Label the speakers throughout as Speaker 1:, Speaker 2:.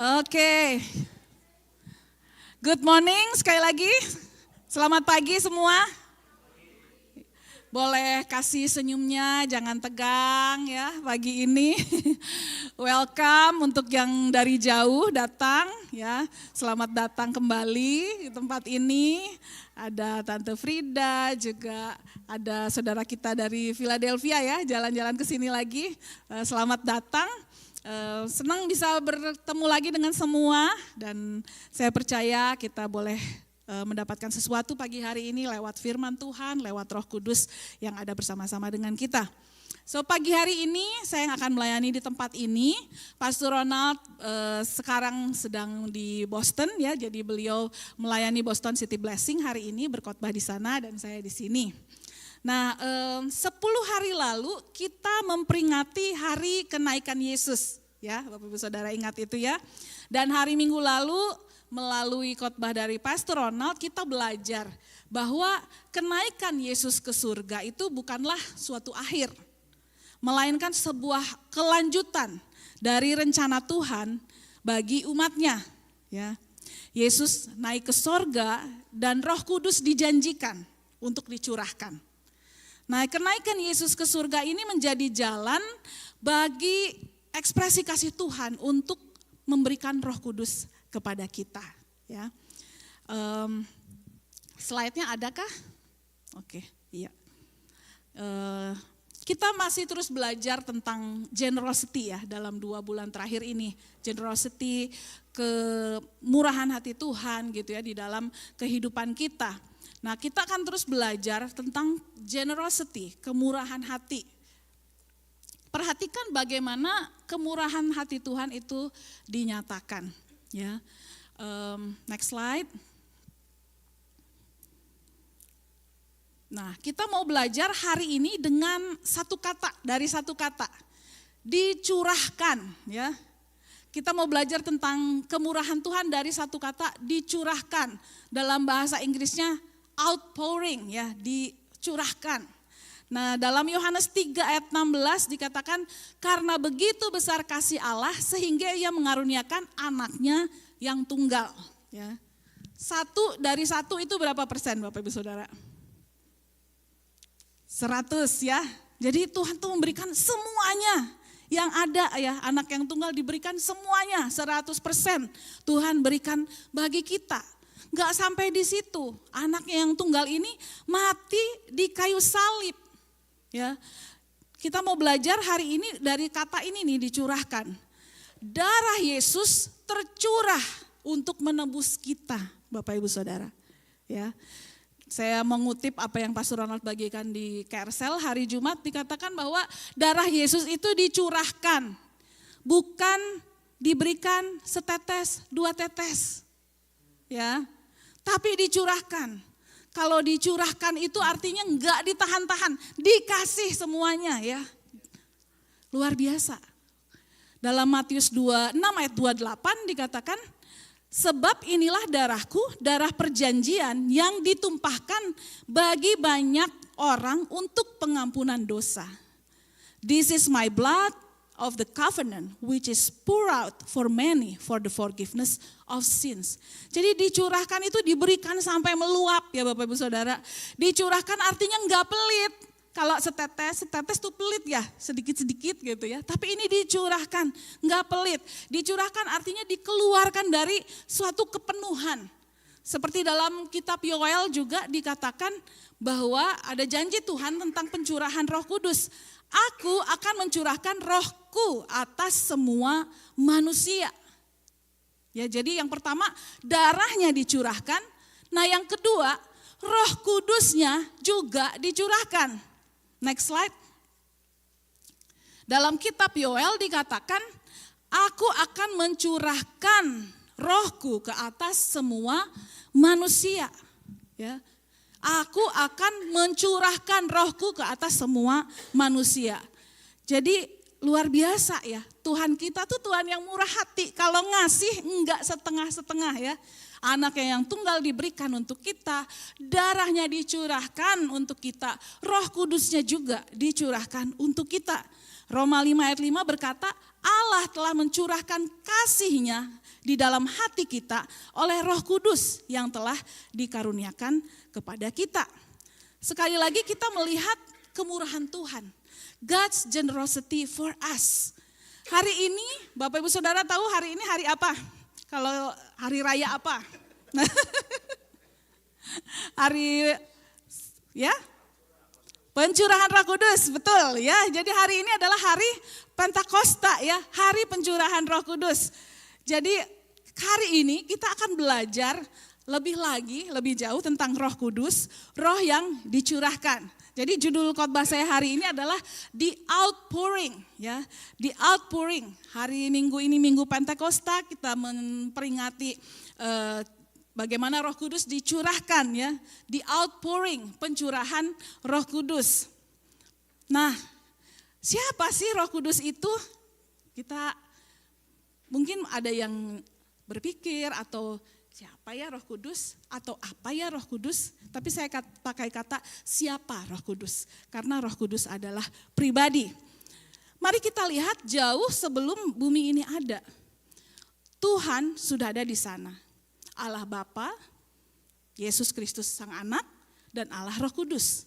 Speaker 1: Oke, good morning sekali lagi. Selamat pagi semua. Boleh kasih senyumnya, jangan tegang ya pagi ini. Welcome untuk yang dari jauh datang ya. Selamat datang kembali di tempat ini. Ada Tante Frida, juga ada saudara kita dari Philadelphia ya, jalan-jalan ke sini lagi. Selamat datang. Senang bisa bertemu lagi dengan semua dan saya percaya kita boleh mendapatkan sesuatu pagi hari ini lewat firman Tuhan, lewat Roh Kudus yang ada bersama-sama dengan kita. So pagi hari ini saya yang akan melayani di tempat ini. Pastor Ronald sekarang sedang di Boston ya, jadi beliau melayani Boston City Blessing hari ini, berkhotbah di sana dan saya di sini. Nah, 10 hari lalu kita memperingati hari kenaikan Yesus, ya Bapak Ibu Saudara ingat itu ya. Dan hari Minggu lalu melalui khotbah dari Pastor Ronald kita belajar bahwa kenaikan Yesus ke surga itu bukanlah suatu akhir, melainkan sebuah kelanjutan dari rencana Tuhan bagi umatnya. Ya, Yesus naik ke surga dan Roh Kudus dijanjikan untuk dicurahkan. Nah, kenaikan Yesus ke surga ini menjadi jalan bagi ekspresi kasih Tuhan untuk memberikan Roh Kudus kepada kita. Ya, slide-nya adakah? Oke, iya. Kita masih terus belajar tentang generosity ya dalam 2 bulan terakhir ini. Generosity, kemurahan hati Tuhan gitu ya di dalam kehidupan kita. Nah, kita akan terus belajar tentang generosity, kemurahan hati. Perhatikan bagaimana kemurahan hati Tuhan itu dinyatakan. Ya, next slide. Nah, kita mau belajar hari ini dengan satu kata, dari satu kata, dicurahkan. Ya, kita mau belajar tentang kemurahan Tuhan dari satu kata, dicurahkan. Dalam bahasa Inggrisnya outpouring ya, dicurahkan. Nah, dalam Yohanes 3 ayat 16 dikatakan karena begitu besar kasih Allah sehingga Ia mengaruniakan anaknya yang tunggal. Ya. 1 dari 1 itu berapa persen Bapak Ibu Saudara? 100 ya. Jadi Tuhan tuh memberikan semuanya yang ada ya, anak yang tunggal diberikan semuanya 100% Tuhan berikan bagi kita. Gak sampai di situ, anaknya yang tunggal ini mati di kayu salib. Ya, kita mau belajar hari ini dari kata ini nih, dicurahkan. Darah Yesus tercurah untuk menebus kita, Bapak Ibu Saudara. Ya, saya mengutip apa yang Pastor Ronald bagikan di Kersel hari Jumat, dikatakan bahwa darah Yesus itu dicurahkan, bukan diberikan setetes, 2 tetes. Ya, tapi dicurahkan. Kalau dicurahkan itu artinya enggak ditahan-tahan, dikasih semuanya ya. Luar biasa. Dalam Matius 26 ayat 28 dikatakan, sebab inilah darahku, darah perjanjian yang ditumpahkan bagi banyak orang untuk pengampunan dosa. This is my blood of the covenant which is poured out for many for the forgiveness of sins. Jadi dicurahkan itu diberikan sampai meluap ya Bapak Ibu Saudara. Dicurahkan artinya enggak pelit. Kalau setetes tuh pelit ya, sedikit-sedikit gitu ya. Tapi ini dicurahkan, enggak pelit. Dicurahkan artinya dikeluarkan dari suatu kepenuhan. Seperti dalam kitab Yoel juga dikatakan bahwa ada janji Tuhan tentang pencurahan Roh Kudus. Aku akan mencurahkan rohku atas semua manusia. Ya, jadi yang pertama darahnya dicurahkan. Nah yang kedua Roh Kudusnya juga dicurahkan. Next slide. Dalam kitab Yoel dikatakan, aku akan mencurahkan rohku ke atas semua manusia. Ya. Aku akan mencurahkan rohku ke atas semua manusia. Jadi luar biasa ya, Tuhan kita tuh Tuhan yang murah hati. Kalau ngasih enggak setengah-setengah ya. Anaknya yang tunggal diberikan untuk kita, darahnya dicurahkan untuk kita, Roh Kudusnya juga dicurahkan untuk kita. Roma 5 ayat 5 berkata, Allah telah mencurahkan kasih-Nya di dalam hati kita oleh Roh Kudus yang telah dikaruniakan kepada kita. Sekali lagi kita melihat kemurahan Tuhan. God's generosity for us. Hari ini, Bapak Ibu Saudara tahu hari ini hari apa? Kalau hari raya apa? Hari ya? Pencurahan Roh Kudus, betul ya. Jadi hari ini adalah hari Pentakosta ya, hari pencurahan Roh Kudus. Jadi hari ini kita akan belajar lebih jauh tentang Roh Kudus, roh yang dicurahkan. Jadi judul khotbah saya hari ini adalah The Outpouring ya, The Outpouring. Hari Minggu ini Minggu Pentakosta, kita memperingati bagaimana Roh Kudus dicurahkan ya, the outpouring, pencurahan Roh Kudus. Nah, siapa sih Roh Kudus itu? Kita mungkin ada yang berpikir atau siapa ya Roh Kudus atau apa ya Roh Kudus? Tapi saya pakai kata siapa Roh Kudus? Karena Roh Kudus adalah pribadi. Mari kita lihat jauh sebelum bumi ini ada. Tuhan sudah ada di sana. Allah Bapa, Yesus Kristus Sang Anak, dan Allah Roh Kudus.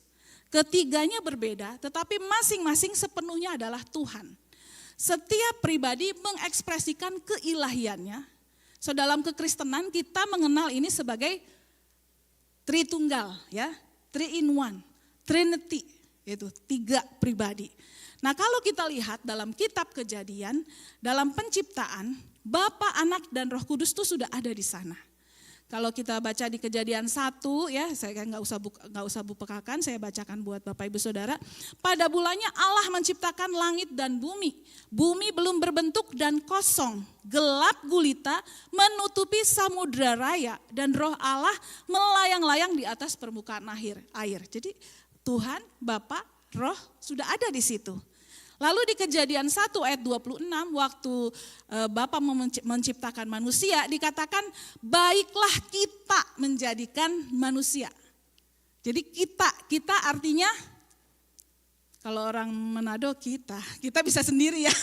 Speaker 1: Ketiganya berbeda, tetapi masing-masing sepenuhnya adalah Tuhan. Setiap pribadi mengekspresikan keilahiannya. So dalam kekristenan kita mengenal ini sebagai Tritunggal, ya, Three in One, Trinity, yaitu 3 pribadi. Nah kalau kita lihat dalam kitab Kejadian, dalam penciptaan, Bapa, Anak, dan Roh Kudus itu sudah ada di sana. Kalau kita baca di Kejadian 1 ya, saya nggak usah bukakan, saya bacakan buat Bapak Ibu Saudara. Pada bulannya Allah menciptakan langit dan bumi. Bumi belum berbentuk dan kosong, gelap gulita menutupi samudra raya dan Roh Allah melayang-layang di atas permukaan air. Jadi Tuhan, Bapa, Roh sudah ada di situ. Lalu di Kejadian 1 ayat 26 waktu Bapa menciptakan manusia dikatakan baiklah kita menjadikan manusia. Jadi kita artinya kalau orang Manado kita bisa sendiri ya.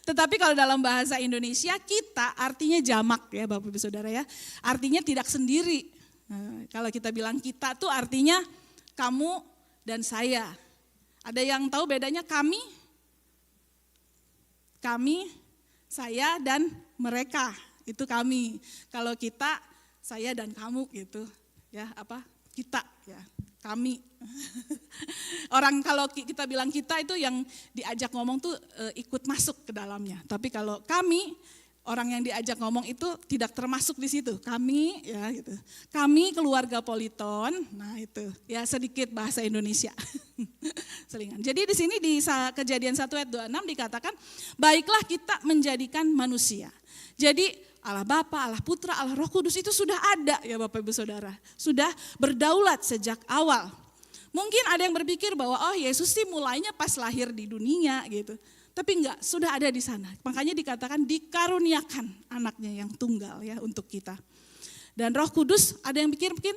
Speaker 1: Tetapi kalau dalam bahasa Indonesia kita artinya jamak ya Bapak Ibu Saudara ya. Artinya tidak sendiri. Nah, kalau kita bilang kita tuh artinya kamu dan saya. Ada yang tahu bedanya kami, saya dan mereka, itu kami. Kalau kita, saya dan kamu gitu, ya apa? Kita, ya kami. Orang kalau kita bilang kita itu yang diajak ngomong tuh ikut masuk ke dalamnya. Tapi kalau kami, orang yang diajak ngomong itu tidak termasuk di situ. Kami ya gitu. Kami keluarga Politon. Nah itu ya sedikit bahasa Indonesia. Selingan. Jadi di sini di Kejadian 1 ayat 26 dikatakan baiklah kita menjadikan manusia. Jadi Allah Bapa, Allah Putra, Allah Roh Kudus itu sudah ada ya Bapak Ibu Saudara. Sudah berdaulat sejak awal. Mungkin ada yang berpikir bahwa oh Yesus sih mulainya pas lahir di dunia gitu. Tapi enggak, sudah ada di sana. Makanya dikatakan dikaruniakan anaknya yang tunggal ya untuk kita. Dan Roh Kudus ada yang pikir-pikir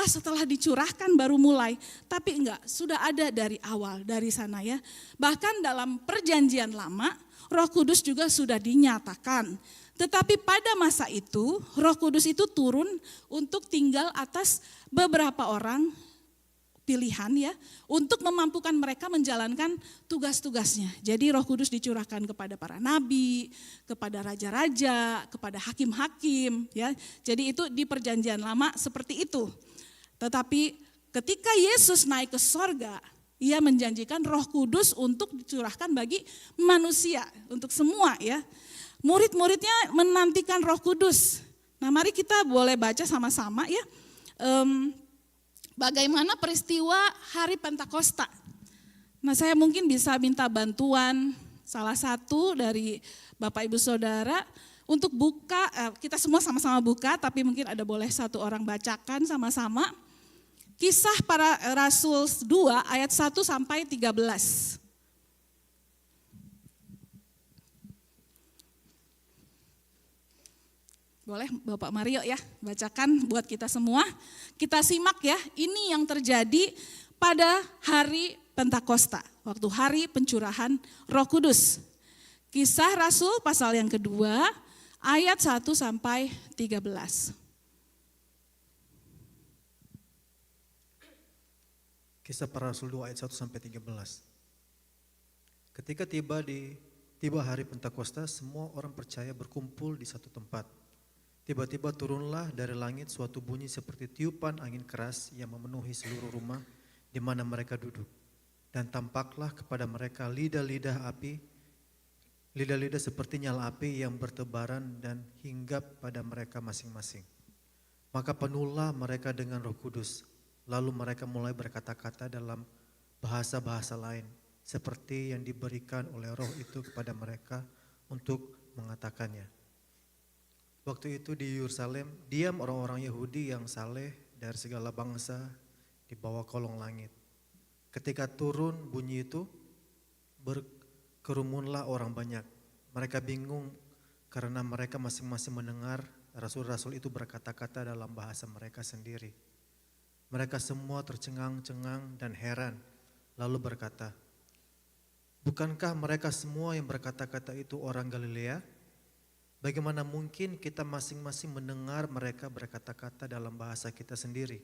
Speaker 1: setelah dicurahkan baru mulai. Tapi enggak, sudah ada dari awal, dari sana ya. Bahkan dalam perjanjian lama, Roh Kudus juga sudah dinyatakan. Tetapi pada masa itu, Roh Kudus itu turun untuk tinggal atas beberapa orang pilihan ya, untuk memampukan mereka menjalankan tugas-tugasnya. Jadi Roh Kudus dicurahkan kepada para nabi, kepada raja-raja, kepada hakim-hakim ya. Jadi itu di perjanjian lama seperti itu. Tetapi ketika Yesus naik ke sorga, ia menjanjikan Roh Kudus untuk dicurahkan bagi manusia, untuk semua ya. Murid-muridnya menantikan Roh Kudus. Nah mari kita boleh baca sama-sama ya. Bagaimana peristiwa hari Pentakosta. Nah saya mungkin bisa minta bantuan salah satu dari Bapak Ibu Saudara untuk buka, kita semua sama-sama buka tapi mungkin ada boleh satu orang bacakan sama-sama. Kisah para Rasul 2 ayat 1 sampai 13. Boleh Bapak Mario ya bacakan buat kita semua. Kita simak ya, ini yang terjadi pada hari Pentakosta, waktu hari pencurahan Roh Kudus. Kisah Rasul pasal yang kedua, ayat 1 sampai 13.
Speaker 2: Kisah para Rasul 2 ayat 1 sampai 13. Ketika tiba hari Pentakosta, semua orang percaya berkumpul di satu tempat. Tiba-tiba turunlah dari langit suatu bunyi seperti tiupan angin keras yang memenuhi seluruh rumah di mana mereka duduk. Dan tampaklah kepada mereka lidah-lidah seperti nyala api yang bertebaran dan hinggap pada mereka masing-masing. Maka penuhlah mereka dengan Roh Kudus, lalu mereka mulai berkata-kata dalam bahasa-bahasa lain, seperti yang diberikan oleh Roh itu kepada mereka untuk mengatakannya. Waktu itu di Yerusalem, diam orang-orang Yahudi yang saleh dari segala bangsa di bawah kolong langit. Ketika turun bunyi itu, berkerumunlah orang banyak. Mereka bingung karena mereka masing-masing mendengar rasul-rasul itu berkata-kata dalam bahasa mereka sendiri. Mereka semua tercengang-cengang dan heran, lalu berkata, "Bukankah mereka semua yang berkata-kata itu orang Galilea? Bagaimana mungkin kita masing-masing mendengar mereka berkata-kata dalam bahasa kita sendiri,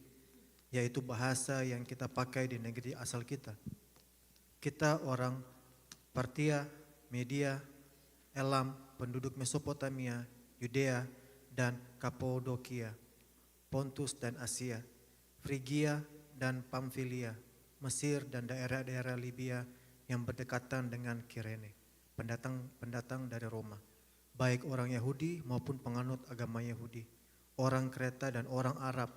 Speaker 2: yaitu bahasa yang kita pakai di negeri asal kita? Kita orang Partia, Media, Elam, penduduk Mesopotamia, Yudea, dan Kapadokia, Pontus dan Asia, Frigia dan Pamfilia, Mesir dan daerah-daerah Libya yang berdekatan dengan Kirene, pendatang dari Roma, baik orang Yahudi maupun penganut agama Yahudi, orang Kreta dan orang Arab.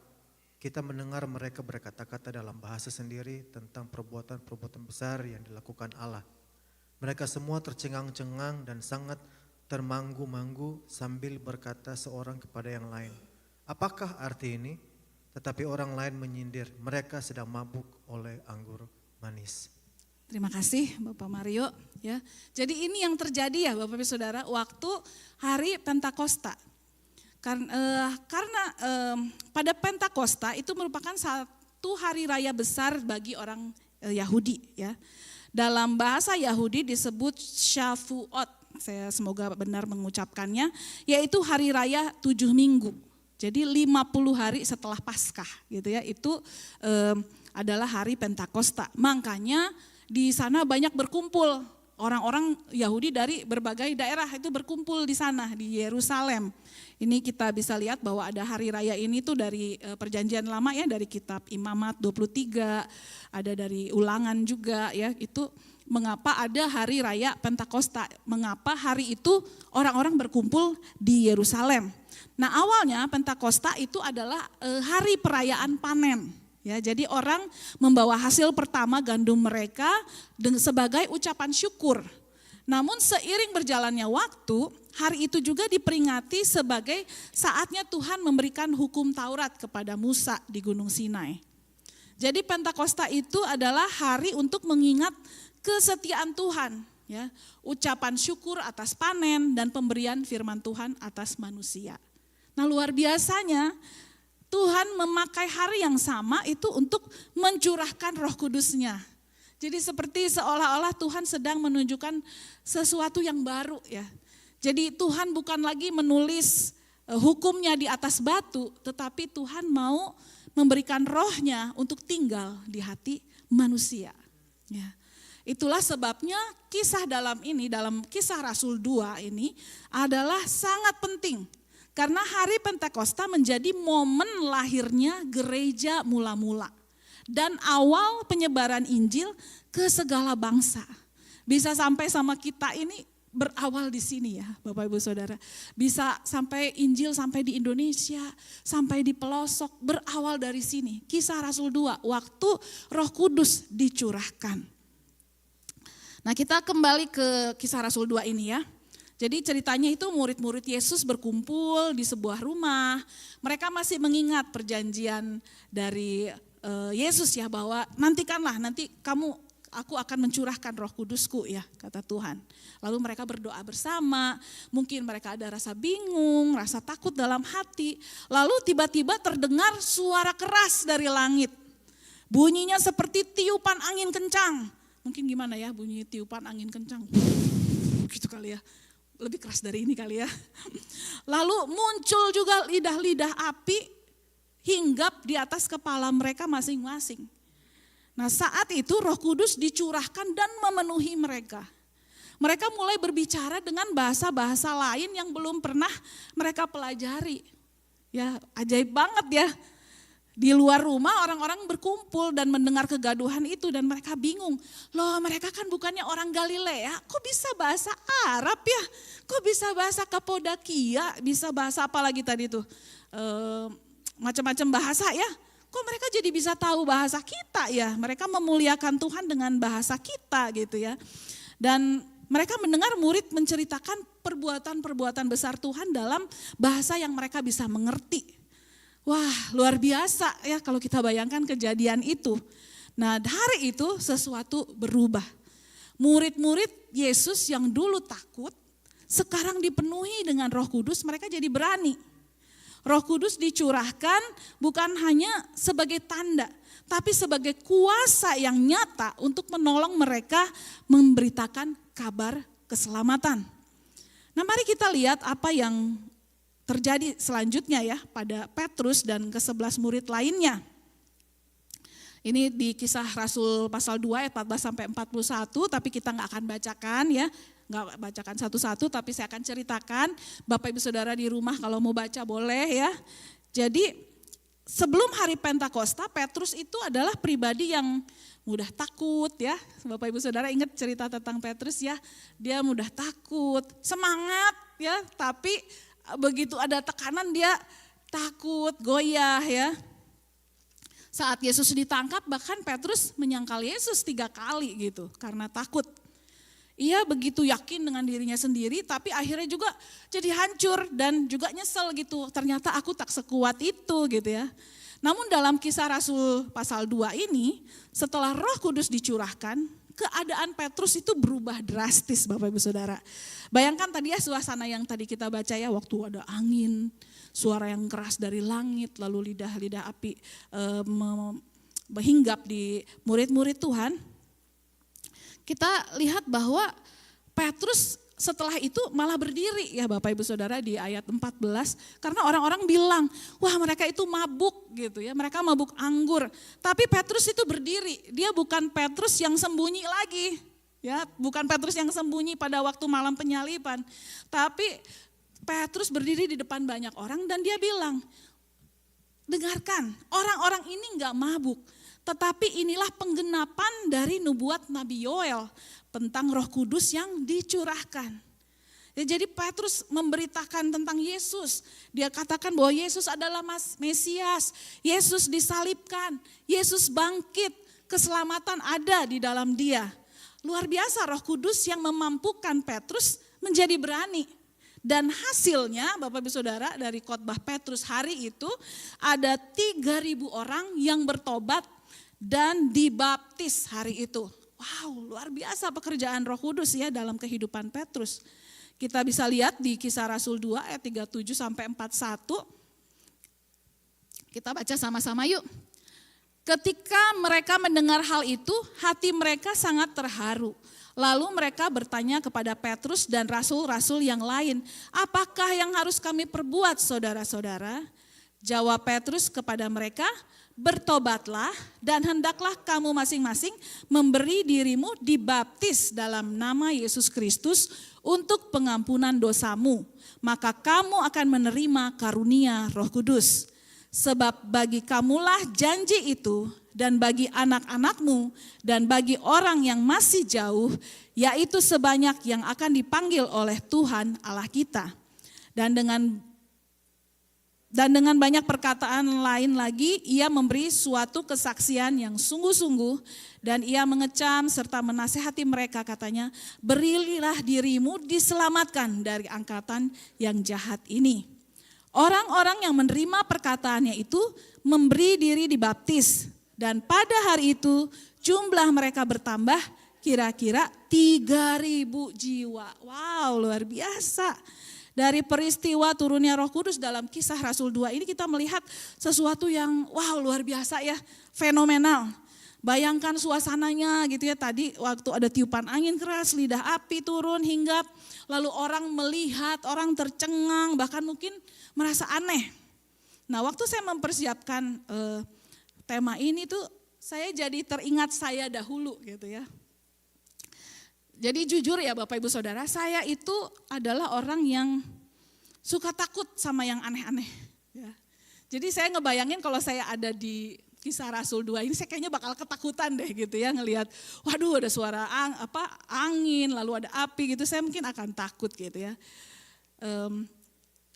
Speaker 2: Kita mendengar mereka berkata-kata dalam bahasa sendiri tentang perbuatan-perbuatan besar yang dilakukan Allah. Mereka semua tercengang-cengang dan sangat termanggu-manggu sambil berkata seorang kepada yang lain, "Apakah arti ini?" Tetapi orang lain menyindir, "Mereka sedang mabuk oleh anggur manis."
Speaker 1: Terima kasih Bapak Mario ya. Jadi ini yang terjadi ya Bapak Ibu Saudara waktu hari Pentakosta. Karena pada Pentakosta itu merupakan satu hari raya besar bagi orang Yahudi ya. Dalam bahasa Yahudi disebut Shavuot, saya semoga benar mengucapkannya, yaitu hari raya 7 minggu. Jadi 50 hari setelah Paskah gitu ya, itu adalah hari Pentakosta. Makanya di sana banyak berkumpul orang-orang Yahudi dari berbagai daerah itu berkumpul di sana di Yerusalem. Ini kita bisa lihat bahwa ada hari raya ini tuh dari Perjanjian Lama ya, dari kitab Imamat 23, ada dari Ulangan juga ya, itu mengapa ada hari raya Pentakosta, mengapa hari itu orang-orang berkumpul di Yerusalem. Nah awalnya Pentakosta itu adalah hari perayaan panen. Ya, jadi orang membawa hasil pertama gandum mereka sebagai ucapan syukur. Namun seiring berjalannya waktu, hari itu juga diperingati sebagai saatnya Tuhan memberikan hukum Taurat kepada Musa di Gunung Sinai. Jadi Pentakosta itu adalah hari untuk mengingat kesetiaan Tuhan, ya, ucapan syukur atas panen dan pemberian firman Tuhan atas manusia. Nah luar biasanya Tuhan memakai hari yang sama itu untuk mencurahkan Roh Kudus-Nya. Jadi seperti seolah-olah Tuhan sedang menunjukkan sesuatu yang baru ya. Jadi Tuhan bukan lagi menulis hukumnya di atas batu, tetapi Tuhan mau memberikan rohnya untuk tinggal di hati manusia. Ya. Itulah sebabnya kisah dalam kisah Rasul 2 ini adalah sangat penting. Karena hari Pentakosta menjadi momen lahirnya gereja mula-mula. Dan awal penyebaran Injil ke segala bangsa. Bisa sampai sama kita ini berawal di sini ya Bapak Ibu Saudara. Bisa sampai Injil sampai di Indonesia, sampai di pelosok, berawal dari sini. Kisah Rasul 2, waktu Roh Kudus dicurahkan. Nah kita kembali ke kisah Rasul 2 ini ya. Jadi ceritanya itu murid-murid Yesus berkumpul di sebuah rumah. Mereka masih mengingat perjanjian dari Yesus ya, bahwa nantikanlah, nanti kamu aku akan mencurahkan Roh Kudusku ya, kata Tuhan. Lalu mereka berdoa bersama, mungkin mereka ada rasa bingung, rasa takut dalam hati. Lalu tiba-tiba terdengar suara keras dari langit. Bunyinya seperti tiupan angin kencang. Mungkin gimana ya bunyi tiupan angin kencang. Gitu kali ya, lebih keras dari ini kali ya. Lalu muncul juga lidah-lidah api hinggap di atas kepala mereka masing-masing. Nah saat itu Roh Kudus dicurahkan dan memenuhi mereka. Mereka mulai berbicara dengan bahasa-bahasa lain yang belum pernah mereka pelajari. Ya ajaib banget ya. Di luar rumah orang-orang berkumpul dan mendengar kegaduhan itu dan mereka bingung. Loh mereka kan bukannya orang Galilea, kok bisa bahasa Arab ya? Kok bisa bahasa Kapodakia, bisa bahasa apa lagi tadi tuh? Macam-macam bahasa ya. Kok mereka jadi bisa tahu bahasa kita ya? Mereka memuliakan Tuhan dengan bahasa kita gitu ya. Dan mereka mendengar murid menceritakan perbuatan-perbuatan besar Tuhan dalam bahasa yang mereka bisa mengerti. Wah luar biasa ya kalau kita bayangkan kejadian itu. Nah hari itu sesuatu berubah. Murid-murid Yesus yang dulu takut, sekarang dipenuhi dengan Roh Kudus, mereka jadi berani. Roh Kudus dicurahkan bukan hanya sebagai tanda, tapi sebagai kuasa yang nyata untuk menolong mereka memberitakan kabar keselamatan. Nah mari kita lihat apa yang terjadi selanjutnya ya pada Petrus dan ke-11 murid lainnya. Ini di Kisah Rasul pasal 2 ayat 14 sampai 41, tapi kita nggak akan bacakan ya. Nggak bacakan satu-satu tapi saya akan ceritakan. Bapak Ibu Saudara di rumah kalau mau baca boleh ya. Jadi sebelum hari Pentakosta Petrus itu adalah pribadi yang mudah takut ya. Bapak Ibu Saudara ingat cerita tentang Petrus ya. Dia mudah takut, semangat ya. Tapi begitu ada tekanan dia takut, goyah ya. Saat Yesus ditangkap bahkan Petrus menyangkal Yesus 3 kali gitu karena takut. Ia begitu yakin dengan dirinya sendiri tapi akhirnya juga jadi hancur dan juga nyesel gitu. Ternyata aku tak sekuat itu gitu ya. Namun dalam Kisah Rasul pasal 2 ini setelah Roh Kudus dicurahkan, keadaan Petrus itu berubah drastis Bapak Ibu Saudara. Bayangkan tadi ya suasana yang tadi kita baca ya, waktu ada angin, suara yang keras dari langit, lalu lidah-lidah api menghinggap di murid-murid Tuhan. Kita lihat bahwa Petrus setelah itu malah berdiri ya Bapak Ibu Saudara di ayat 14. Karena orang-orang bilang, wah mereka itu mabuk gitu ya, mereka mabuk anggur. Tapi Petrus itu berdiri, dia bukan Petrus yang sembunyi lagi. Ya, bukan Petrus yang sembunyi pada waktu malam penyaliban. Tapi Petrus berdiri di depan banyak orang dan dia bilang, dengarkan, orang-orang ini enggak mabuk. Tetapi inilah penggenapan dari nubuat Nabi Yoel tentang Roh Kudus yang dicurahkan. Ya, jadi Petrus memberitakan tentang Yesus. Dia katakan bahwa Yesus adalah Mesias. Yesus disalibkan, Yesus bangkit, keselamatan ada di dalam dia. Luar biasa Roh Kudus yang memampukan Petrus menjadi berani. Dan hasilnya Bapak Ibu Saudara dari khotbah Petrus hari itu ada 3.000 orang yang bertobat dan dibaptis hari itu. Wow, luar biasa pekerjaan Roh Kudus ya dalam kehidupan Petrus. Kita bisa lihat di Kisah Rasul 2 ayat 37 sampai 41. Kita baca sama-sama yuk. Ketika mereka mendengar hal itu, hati mereka sangat terharu. Lalu mereka bertanya kepada Petrus dan rasul-rasul yang lain, apakah yang harus kami perbuat saudara-saudara? Jawab Petrus kepada mereka, bertobatlah dan hendaklah kamu masing-masing memberi dirimu dibaptis dalam nama Yesus Kristus untuk pengampunan dosamu. Maka kamu akan menerima karunia Roh Kudus. Sebab bagi kamulah janji itu dan bagi anak-anakmu dan bagi orang yang masih jauh, yaitu sebanyak yang akan dipanggil oleh Tuhan Allah kita. Dan dengan banyak perkataan lain lagi, ia memberi suatu kesaksian yang sungguh-sungguh dan ia mengecam serta menasihati mereka katanya, berilah dirimu diselamatkan dari angkatan yang jahat ini. Orang-orang yang menerima perkataannya itu memberi diri dibaptis Dan pada hari itu jumlah mereka bertambah kira-kira 3.000 jiwa. Wow, luar biasa. Dari peristiwa turunnya Roh Kudus dalam Kisah Rasul 2 ini kita melihat sesuatu yang wow luar biasa ya, fenomenal. Bayangkan suasananya gitu ya, tadi waktu ada tiupan angin keras, lidah api turun hinggap, lalu orang melihat, orang tercengang, bahkan mungkin merasa aneh. Nah waktu saya mempersiapkan tema ini tuh saya jadi teringat saya dahulu gitu ya. Jadi jujur ya Bapak Ibu Saudara, saya itu adalah orang yang suka takut sama yang aneh-aneh. Ya. Jadi saya ngebayangin kalau saya ada di Kisah Rasul 2 ini, saya kayaknya bakal ketakutan deh gitu ya, ngelihat waduh ada suara angin, lalu ada api gitu, saya mungkin akan takut gitu ya.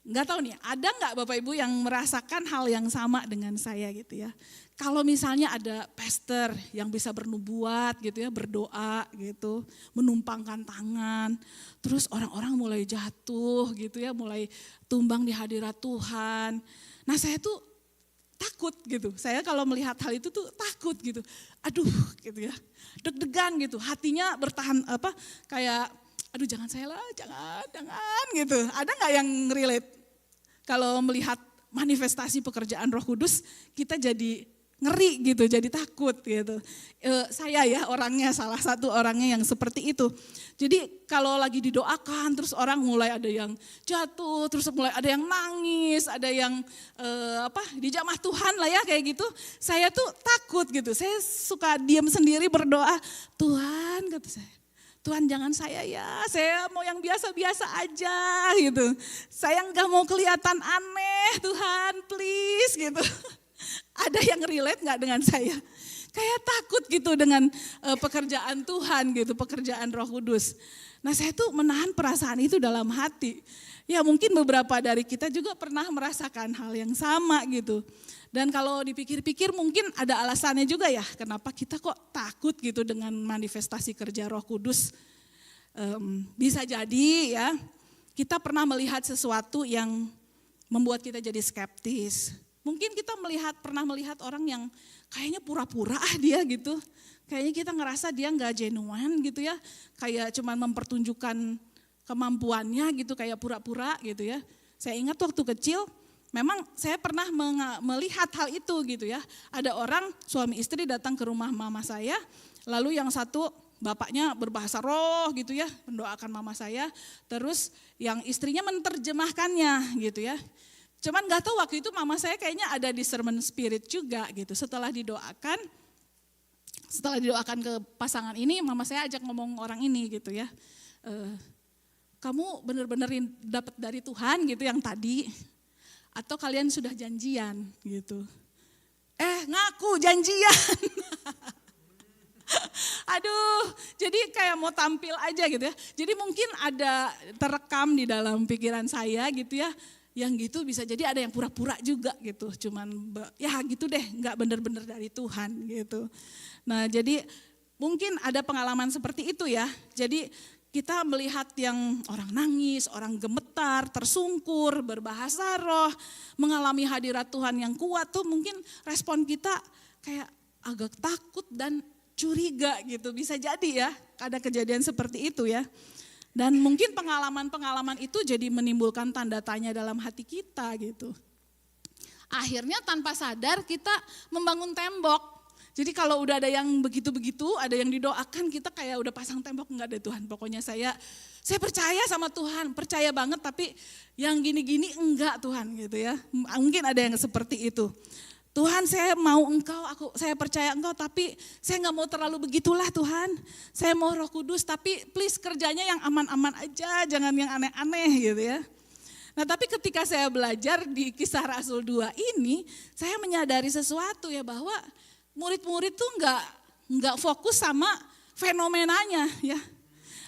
Speaker 1: Nggak tahu nih, ada nggak Bapak Ibu yang merasakan hal yang sama dengan saya gitu ya. Kalau misalnya ada pastor yang bisa bernubuat gitu ya, berdoa gitu, menumpangkan tangan, terus orang-orang mulai jatuh gitu ya, mulai tumbang di hadirat Tuhan. Nah saya tuh takut gitu, saya kalau melihat hal itu tuh takut gitu, aduh gitu ya, deg-degan gitu, hatinya bertahan kayak aduh jangan saya lah, jangan gitu. Ada nggak yang relate? Kalau melihat manifestasi pekerjaan Roh Kudus, kita jadi ngeri gitu, jadi takut gitu. Saya ya orangnya, salah satu orangnya yang seperti itu. Jadi kalau lagi didoakan, terus orang mulai ada yang jatuh, terus mulai ada yang nangis, ada yang dijamah Tuhan lah ya kayak gitu. Saya tuh takut gitu, saya suka diam sendiri berdoa, Tuhan kata saya. Tuhan jangan saya ya, saya mau yang biasa-biasa aja gitu. Saya nggak mau kelihatan aneh, Tuhan please gitu. Ada yang relate nggak dengan saya? Kayak takut gitu dengan pekerjaan Tuhan gitu, pekerjaan Roh Kudus. Nah saya tuh menahan perasaan itu dalam hati. Ya mungkin beberapa dari kita juga pernah merasakan hal yang sama gitu. Dan kalau dipikir-pikir mungkin ada alasannya juga ya, kenapa kita kok takut gitu dengan manifestasi kerja Roh Kudus. Bisa jadi ya, kita pernah melihat sesuatu yang membuat kita jadi skeptis. Mungkin kita pernah melihat orang yang kayaknya pura-pura dia gitu. Kayaknya kita ngerasa dia nggak genuine gitu ya, kayak cuman mempertunjukkan kemampuannya gitu, kayak pura-pura gitu ya. Saya ingat waktu kecil, memang saya pernah melihat hal itu gitu ya. Ada orang suami istri datang ke rumah mama saya, lalu yang satu bapaknya berbahasa roh gitu ya, mendoakan mama saya, terus yang istrinya menerjemahkannya gitu ya. Cuman gak tahu waktu itu mama saya kayaknya ada discernment spirit juga gitu. Setelah didoakan ke pasangan ini, mama saya ajak ngomong orang ini gitu ya. Kamu bener-benerin dapat dari Tuhan gitu yang tadi, atau kalian sudah janjian gitu. Ngaku janjian. Aduh, jadi kayak mau tampil aja gitu ya. Jadi mungkin ada terekam di dalam pikiran saya gitu ya. Yang gitu bisa jadi ada yang pura-pura juga gitu. Cuman ya gitu deh, gak bener-bener dari Tuhan gitu. Nah jadi mungkin ada pengalaman seperti itu ya. Jadi kita melihat yang orang nangis, orang gemetar, tersungkur, berbahasa roh, mengalami hadirat Tuhan yang kuat tuh mungkin respon kita kayak agak takut dan curiga gitu. Bisa jadi ya ada kejadian seperti itu ya. Dan mungkin pengalaman-pengalaman itu jadi menimbulkan tanda tanya dalam hati kita gitu. Akhirnya tanpa sadar kita membangun tembok. Jadi kalau udah ada yang begitu-begitu, ada yang didoakan, kita kayak udah pasang tembok, enggak deh Tuhan. Pokoknya saya percaya sama Tuhan, percaya banget, tapi yang gini-gini enggak Tuhan gitu ya. Mungkin ada yang seperti itu. Tuhan saya mau engkau, saya percaya engkau, tapi saya gak mau terlalu begitulah Tuhan. Saya mau Roh Kudus, tapi please kerjanya yang aman-aman aja, jangan yang aneh-aneh gitu ya. Nah tapi ketika saya belajar di Kisah Rasul 2 ini, saya menyadari sesuatu ya, bahwa murid-murid tuh gak fokus sama fenomenanya ya.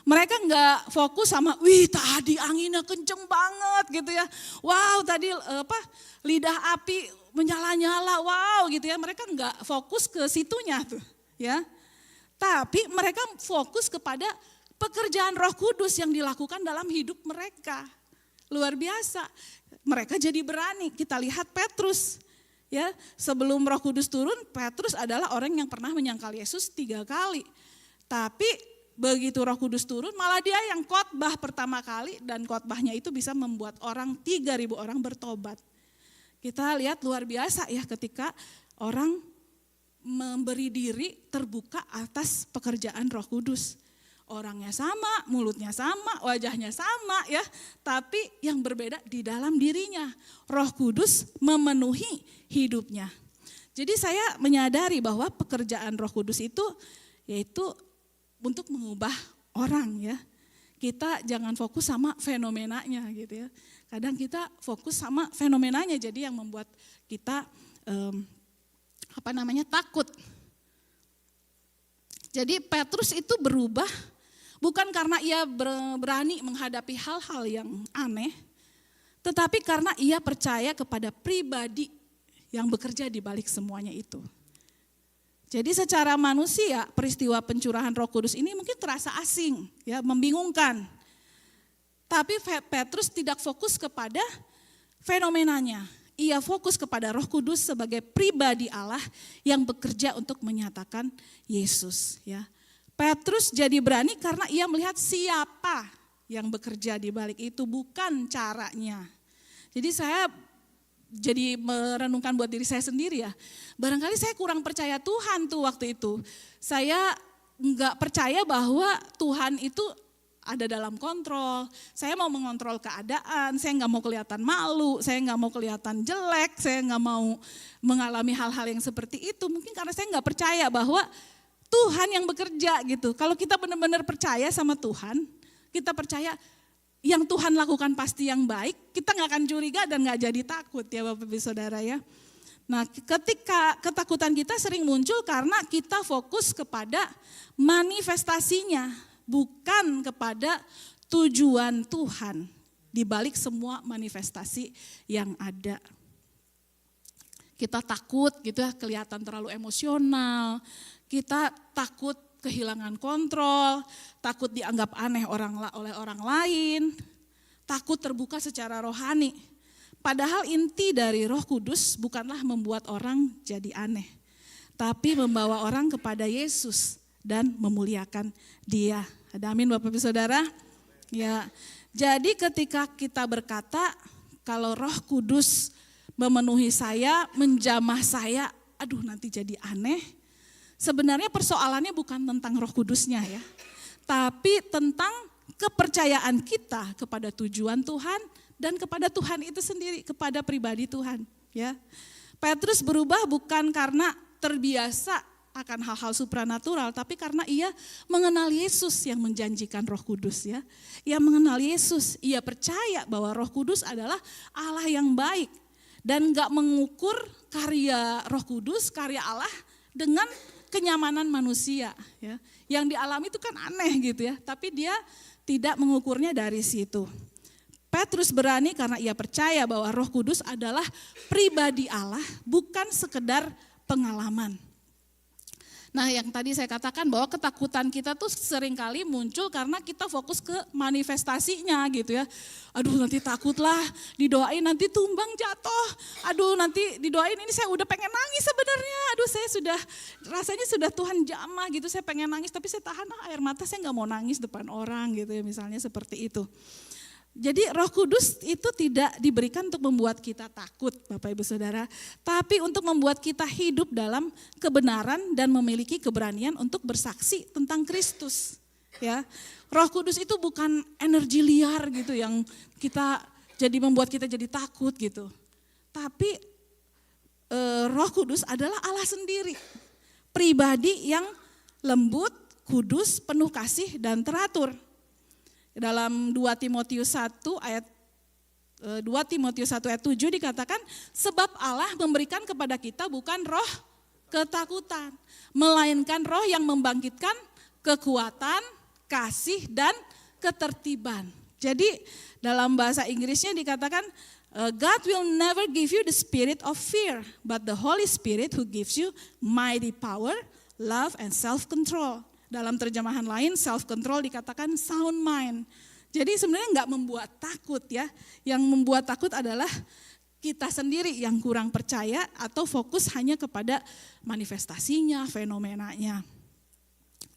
Speaker 1: Mereka gak fokus sama, wih tadi anginnya kenceng banget gitu ya. Wow tadi lidah api menyala-nyala, wow gitu ya. Mereka nggak fokus ke situnya tuh ya. Tapi mereka fokus kepada pekerjaan Roh Kudus yang dilakukan dalam hidup mereka. Luar biasa. Mereka jadi berani. Kita lihat Petrus. Ya, sebelum Roh Kudus turun, Petrus adalah orang yang pernah menyangkal Yesus 3 kali. Tapi begitu Roh Kudus turun, malah dia yang khotbah pertama kali, dan khotbahnya itu bisa membuat orang 3.000 orang bertobat. Kita lihat luar biasa ya ketika orang memberi diri terbuka atas pekerjaan Roh Kudus. Orangnya sama, mulutnya sama, wajahnya sama ya, tapi yang berbeda di dalam dirinya. Roh Kudus memenuhi hidupnya. Jadi saya menyadari bahwa pekerjaan Roh Kudus itu yaitu untuk mengubah orang ya. Kita jangan fokus sama fenomenanya gitu ya. Kadang kita fokus sama fenomenanya, jadi yang membuat kita takut. Jadi Petrus itu berubah bukan karena ia berani menghadapi hal-hal yang aneh, tetapi karena ia percaya kepada pribadi yang bekerja di balik semuanya itu. Jadi secara manusia peristiwa pencurahan Roh Kudus ini mungkin terasa asing, ya, membingungkan. Tapi Petrus tidak fokus kepada fenomenanya. Ia fokus kepada Roh Kudus sebagai pribadi Allah yang bekerja untuk menyatakan Yesus, ya. Petrus jadi berani karena ia melihat siapa yang bekerja di balik itu, bukan caranya. Jadi saya jadi merenungkan buat diri saya sendiri ya. Barangkali saya kurang percaya Tuhan tuh waktu itu. Saya enggak percaya bahwa Tuhan itu ada dalam kontrol. Saya mau mengontrol keadaan, saya enggak mau kelihatan malu, saya enggak mau kelihatan jelek, saya enggak mau mengalami hal-hal yang seperti itu. Mungkin karena saya enggak percaya bahwa Tuhan yang bekerja gitu. Kalau kita benar-benar percaya sama Tuhan, kita percaya yang Tuhan lakukan pasti yang baik, kita gak akan curiga dan gak jadi takut ya Bapak Ibu Saudara ya. Nah ketika ketakutan kita sering muncul karena kita fokus kepada manifestasinya, bukan kepada tujuan Tuhan di balik semua manifestasi yang ada. Kita takut gitu ya, kelihatan terlalu emosional, kita takut kehilangan kontrol, takut dianggap aneh oleh orang lain, takut terbuka secara rohani. Padahal inti dari Roh Kudus bukanlah membuat orang jadi aneh, tapi membawa orang kepada Yesus dan memuliakan Dia. Ada amin Bapak Ibu Saudara? Ya. Jadi ketika kita berkata kalau Roh Kudus memenuhi saya, menjamah saya, aduh nanti jadi aneh. Sebenarnya persoalannya bukan tentang Roh Kudusnya ya, tapi tentang kepercayaan kita kepada tujuan Tuhan dan kepada Tuhan itu sendiri, kepada pribadi Tuhan. Ya, Petrus berubah bukan karena terbiasa akan hal-hal supranatural, tapi karena ia mengenal Yesus yang menjanjikan Roh Kudus ya. Ia mengenal Yesus, ia percaya bahwa Roh Kudus adalah Allah yang baik dan gak mengukur karya Roh Kudus, karya Allah dengan kenyamanan manusia ya. Yang dialami itu kan aneh gitu ya, tapi dia tidak mengukurnya dari situ. Petrus berani karena ia percaya bahwa Roh Kudus adalah pribadi Allah, bukan sekedar pengalaman. Nah yang tadi saya katakan bahwa ketakutan kita tuh seringkali muncul karena kita fokus ke manifestasinya gitu ya. Aduh nanti takutlah, didoain nanti tumbang jatuh. Aduh nanti didoain ini saya udah pengen nangis sebenarnya. Aduh saya sudah, rasanya sudah Tuhan jamah gitu, saya pengen nangis tapi saya tahan air mata, saya gak mau nangis depan orang gitu ya, misalnya seperti itu. Jadi Roh Kudus itu tidak diberikan untuk membuat kita takut Bapak Ibu Saudara, tapi untuk membuat kita hidup dalam kebenaran dan memiliki keberanian untuk bersaksi tentang Kristus. Ya, Roh Kudus itu bukan energi liar gitu yang kita jadi membuat kita jadi takut gitu. Tapi Roh Kudus adalah Allah sendiri, pribadi yang lembut, kudus, penuh kasih dan teratur. Dalam 2 Timotius 1 ayat 7 dikatakan, sebab Allah memberikan kepada kita bukan roh ketakutan, melainkan roh yang membangkitkan kekuatan, kasih dan ketertiban. Jadi dalam bahasa Inggrisnya dikatakan, God will never give you the spirit of fear, but the Holy Spirit who gives you mighty power, love and self-control. Dalam terjemahan lain, self-control dikatakan sound mind. Jadi sebenarnya enggak membuat takut ya. Yang membuat takut adalah kita sendiri yang kurang percaya atau fokus hanya kepada manifestasinya, fenomenanya.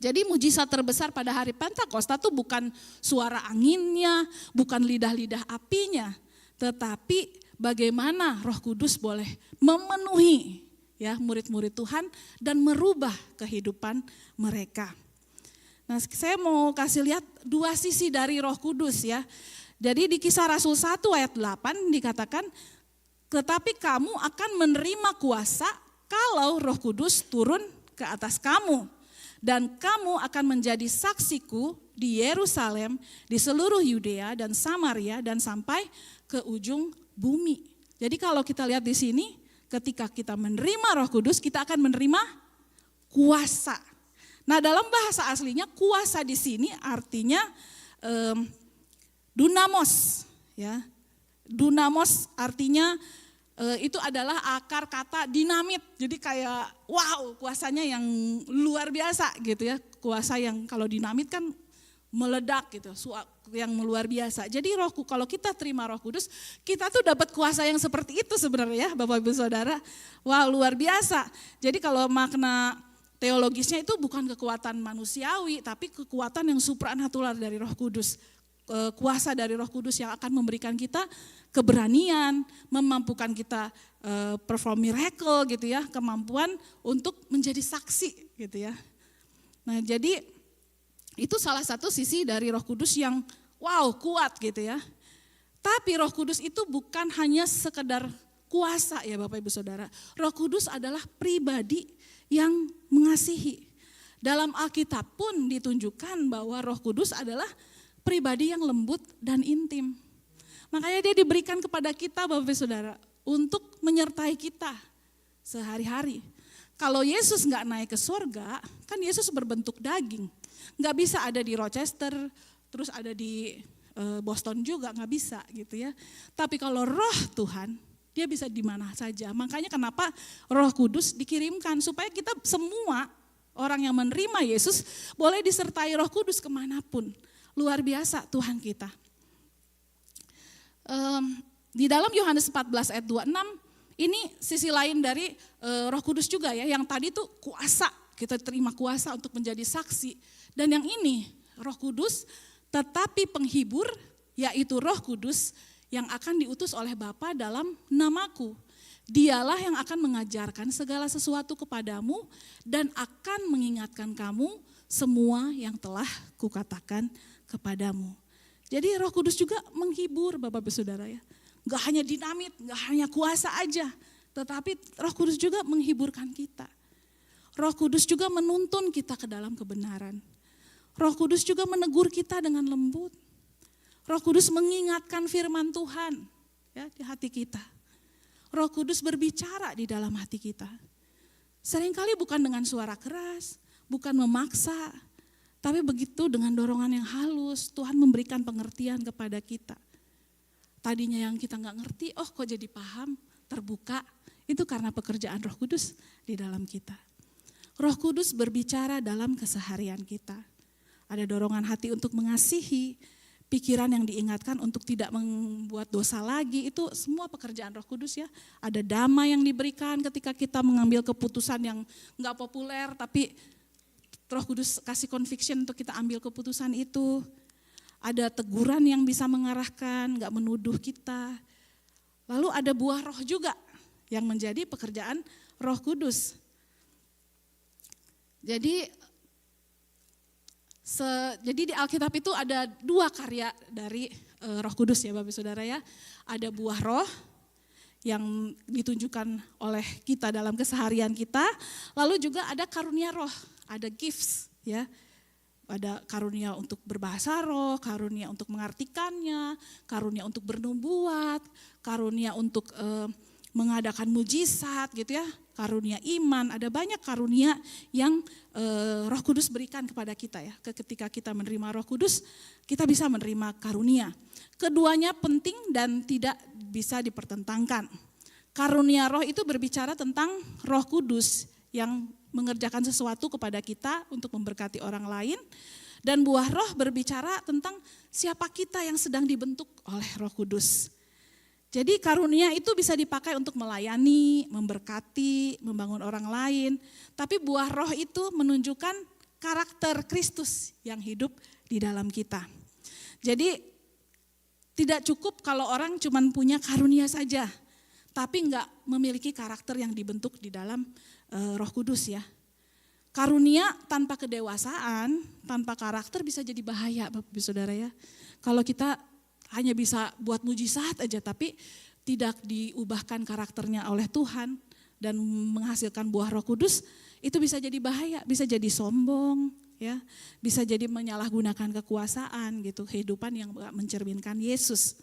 Speaker 1: Jadi mujizat terbesar pada hari Pentakosta itu bukan suara anginnya, bukan lidah-lidah apinya, tetapi bagaimana Roh Kudus boleh memenuhi ya murid-murid Tuhan dan merubah kehidupan mereka. Nah, saya mau kasih lihat dua sisi dari Roh Kudus ya. Jadi di Kisah Rasul 1 ayat 8 dikatakan, tetapi kamu akan menerima kuasa kalau Roh Kudus turun ke atas kamu. Dan kamu akan menjadi saksiku di Yerusalem, di seluruh Yudea dan Samaria dan sampai ke ujung bumi. Jadi kalau kita lihat di sini, ketika kita menerima Roh Kudus, kita akan menerima kuasa. Nah, dalam bahasa aslinya kuasa di sini artinya dunamos, ya. Dunamos artinya itu adalah akar kata dinamit. Jadi kayak wow, kuasanya yang luar biasa gitu ya. Kuasa yang kalau dinamit kan meledak gitu, yang luar biasa. Jadi kalau kita terima Roh Kudus, kita tuh dapat kuasa yang seperti itu sebenarnya ya, Bapak Ibu Saudara. Wah, luar biasa. Jadi kalau makna teologisnya itu bukan kekuatan manusiawi, tapi kekuatan yang supranatural dari Roh Kudus. Kuasa dari Roh Kudus yang akan memberikan kita keberanian, memampukan kita perform miracle gitu ya, kemampuan untuk menjadi saksi gitu ya. Nah, jadi itu salah satu sisi dari Roh Kudus yang wow, kuat gitu ya. Tapi Roh Kudus itu bukan hanya sekedar kuasa ya Bapak Ibu Saudara. Roh Kudus adalah pribadi yang mengasihi. Dalam Alkitab pun ditunjukkan bahwa Roh Kudus adalah pribadi yang lembut dan intim. Makanya dia diberikan kepada kita Bapak Ibu Saudara untuk menyertai kita sehari-hari. Kalau Yesus nggak naik ke surga, kan Yesus berbentuk daging. Nggak bisa ada di Rochester, terus ada di Boston juga, nggak bisa gitu ya. Tapi kalau Roh Tuhan, dia bisa di mana saja. Makanya kenapa Roh Kudus dikirimkan, supaya kita semua orang yang menerima Yesus boleh disertai Roh Kudus kemanapun. Luar biasa Tuhan kita. Di dalam Yohanes 14 ayat 26, ini sisi lain dari Roh Kudus juga ya. Yang tadi tuh kuasa, kita terima kuasa untuk menjadi saksi. Dan yang ini Roh Kudus tetapi penghibur, yaitu Roh Kudus yang akan diutus oleh Bapa dalam namaku. Dialah yang akan mengajarkan segala sesuatu kepadamu dan akan mengingatkan kamu semua yang telah kukatakan kepadamu. Jadi Roh Kudus juga menghibur Bapak-Ibu Saudara ya. Gak hanya dinamit, gak hanya kuasa aja, tetapi Roh Kudus juga menghiburkan kita. Roh Kudus juga menuntun kita ke dalam kebenaran. Roh Kudus juga menegur kita dengan lembut. Roh Kudus mengingatkan firman Tuhan ya di hati kita. Roh Kudus berbicara di dalam hati kita. Seringkali bukan dengan suara keras, bukan memaksa, tapi begitu dengan dorongan yang halus, Tuhan memberikan pengertian kepada kita. Tadinya yang kita nggak ngerti, oh kok jadi paham, terbuka. Itu karena pekerjaan Roh Kudus di dalam kita. Roh Kudus berbicara dalam keseharian kita. Ada dorongan hati untuk mengasihi, pikiran yang diingatkan untuk tidak membuat dosa lagi, itu semua pekerjaan Roh Kudus ya. Ada damai yang diberikan ketika kita mengambil keputusan yang nggak populer, tapi Roh Kudus kasih conviction untuk kita ambil keputusan itu. Ada teguran yang bisa mengarahkan, nggak menuduh kita. Lalu ada buah roh juga yang menjadi pekerjaan Roh Kudus. Jadi di Alkitab itu ada dua karya dari Roh Kudus ya Bapak Saudara ya. Ada buah roh yang ditunjukkan oleh kita dalam keseharian kita. Lalu juga ada karunia roh, ada gifts ya. Ada karunia untuk berbahasa roh, karunia untuk mengartikannya, karunia untuk bernubuat, karunia untuk mengadakan mujizat gitu ya, karunia iman, ada banyak karunia yang Roh Kudus berikan kepada kita ya. Ketika kita menerima Roh Kudus, kita bisa menerima karunia. Keduanya penting dan tidak bisa dipertentangkan. Karunia roh itu berbicara tentang Roh Kudus yang mengerjakan sesuatu kepada kita untuk memberkati orang lain. Dan buah roh berbicara tentang siapa kita yang sedang dibentuk oleh Roh Kudus. Jadi karunia itu bisa dipakai untuk melayani, memberkati, membangun orang lain. Tapi buah roh itu menunjukkan karakter Kristus yang hidup di dalam kita. Jadi tidak cukup kalau orang cuma punya karunia saja, tapi enggak memiliki karakter yang dibentuk di dalam Roh Kudus ya. Karunia tanpa kedewasaan, tanpa karakter bisa jadi bahaya Bapak Ibu Saudara ya. Kalau kita hanya bisa buat mujizat aja tapi tidak diubahkan karakternya oleh Tuhan dan menghasilkan buah Roh Kudus, itu bisa jadi bahaya, bisa jadi sombong ya, bisa jadi menyalahgunakan kekuasaan gitu, kehidupan yang gak mencerminkan Yesus.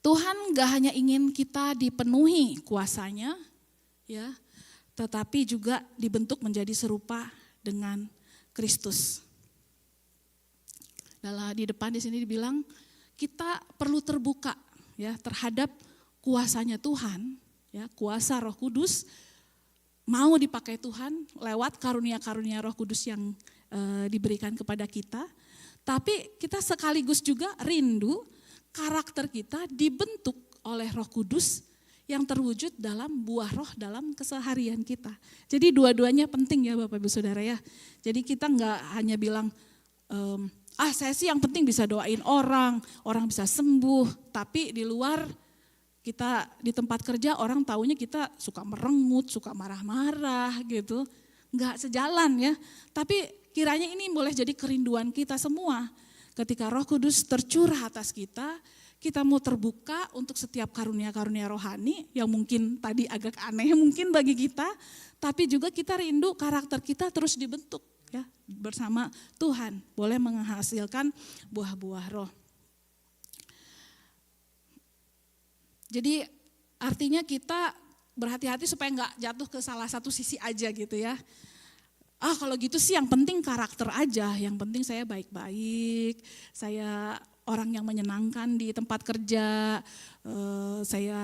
Speaker 1: Tuhan gak hanya ingin kita dipenuhi kuasanya ya, tetapi juga dibentuk menjadi serupa dengan Kristus. Di depan di sini dibilang kita perlu terbuka ya terhadap kuasanya Tuhan, ya kuasa Roh Kudus mau dipakai Tuhan lewat karunia-karunia Roh Kudus yang diberikan kepada kita. Tapi kita sekaligus juga rindu karakter kita dibentuk oleh Roh Kudus yang terwujud dalam buah roh dalam keseharian kita. Jadi dua-duanya penting ya Bapak Ibu Saudara ya. Jadi kita enggak hanya bilang saya sih yang penting bisa doain orang bisa sembuh, tapi di luar kita di tempat kerja orang taunya kita suka merengut, suka marah-marah gitu. Enggak sejalan ya. Tapi kiranya ini boleh jadi kerinduan kita semua. Ketika Roh Kudus tercurah atas kita, kita mau terbuka untuk setiap karunia-karunia rohani yang mungkin tadi agak aneh mungkin bagi kita, tapi juga kita rindu karakter kita terus dibentuk ya bersama Tuhan, boleh menghasilkan buah-buah roh. Jadi artinya kita berhati-hati supaya enggak jatuh ke salah satu sisi aja gitu ya. Kalau gitu sih yang penting karakter aja, yang penting saya baik-baik, saya orang yang menyenangkan di tempat kerja, saya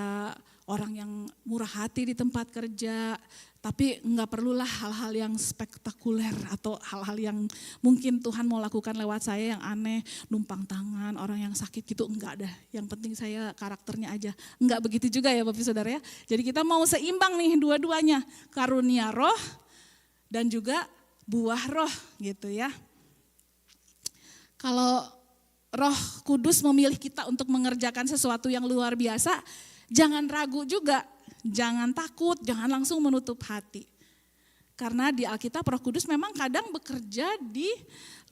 Speaker 1: orang yang murah hati di tempat kerja, tapi enggak perlulah hal-hal yang spektakuler atau hal-hal yang mungkin Tuhan mau lakukan lewat saya yang aneh, numpang tangan, orang yang sakit gitu, enggak dah. Yang penting saya karakternya aja. Enggak begitu juga ya Bapak Saudara ya. Jadi kita mau seimbang nih dua-duanya, karunia roh dan juga buah roh gitu ya. Kalau Roh Kudus memilih kita untuk mengerjakan sesuatu yang luar biasa, jangan ragu juga, jangan takut, jangan langsung menutup hati. Karena di Alkitab Roh Kudus memang kadang bekerja di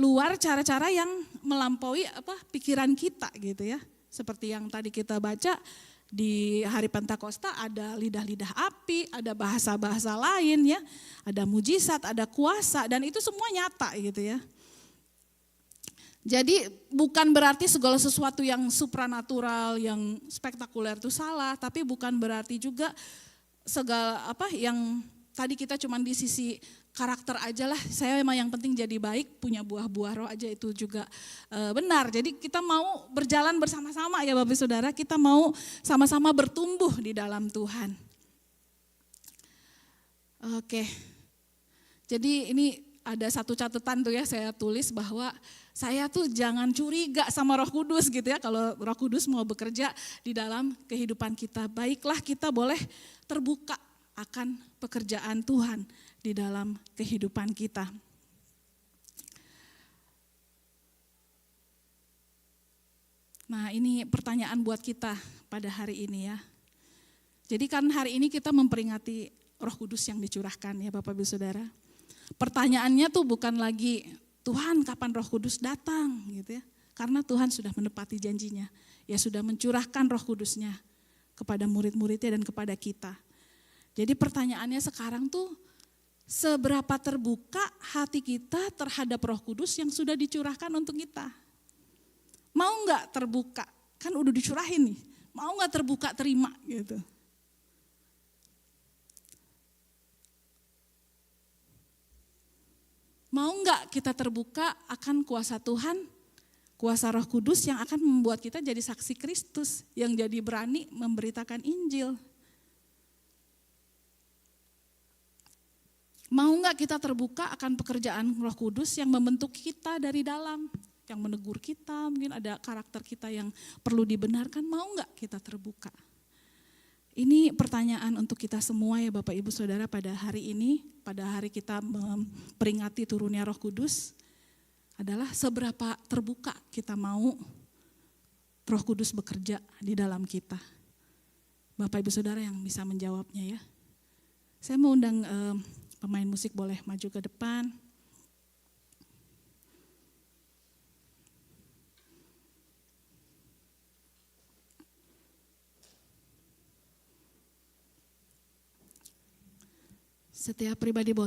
Speaker 1: luar cara-cara yang melampaui pikiran kita gitu ya. Seperti yang tadi kita baca di hari Pentakosta ada lidah-lidah api, ada bahasa-bahasa lain ya, ada mujizat, ada kuasa dan itu semua nyata gitu ya. Jadi bukan berarti segala sesuatu yang supranatural, yang spektakuler itu salah, tapi bukan berarti juga segala yang tadi kita cuma di sisi karakter aja lah, saya memang yang penting jadi baik, punya buah-buah roh aja itu juga benar. Jadi kita mau berjalan bersama-sama ya Bapak Saudara, kita mau sama-sama bertumbuh di dalam Tuhan. Oke, jadi ini ada satu catatan tuh ya saya tulis bahwa saya tuh jangan curiga sama Roh Kudus gitu ya. Kalau Roh Kudus mau bekerja di dalam kehidupan kita, baiklah kita boleh terbuka akan pekerjaan Tuhan di dalam kehidupan kita. Nah ini pertanyaan buat kita pada hari ini ya. Jadi kan hari ini kita memperingati Roh Kudus yang dicurahkan ya Bapak Ibu Saudara. Pertanyaannya tuh bukan lagi Tuhan kapan Roh Kudus datang gitu ya. Karena Tuhan sudah menepati janjinya. Ya sudah mencurahkan Roh Kudusnya kepada murid-muridnya dan kepada kita. Jadi pertanyaannya sekarang tuh seberapa terbuka hati kita terhadap Roh Kudus yang sudah dicurahkan untuk kita. Mau gak terbuka? Kan udah dicurahin nih. Mau gak terbuka terima gitu. Mau enggak kita terbuka akan kuasa Tuhan, kuasa Roh Kudus yang akan membuat kita jadi saksi Kristus, yang jadi berani memberitakan Injil. Mau enggak kita terbuka akan pekerjaan Roh Kudus yang membentuk kita dari dalam, yang menegur kita, mungkin ada karakter kita yang perlu dibenarkan, mau nggak kita terbuka? Ini pertanyaan untuk kita semua ya Bapak Ibu Saudara pada hari ini, pada hari kita memperingati turunnya Roh Kudus, adalah seberapa terbuka kita mau Roh Kudus bekerja di dalam kita. Bapak Ibu Saudara yang bisa menjawabnya ya. Saya mau undang pemain musik boleh maju ke depan. Setiap pribadi boleh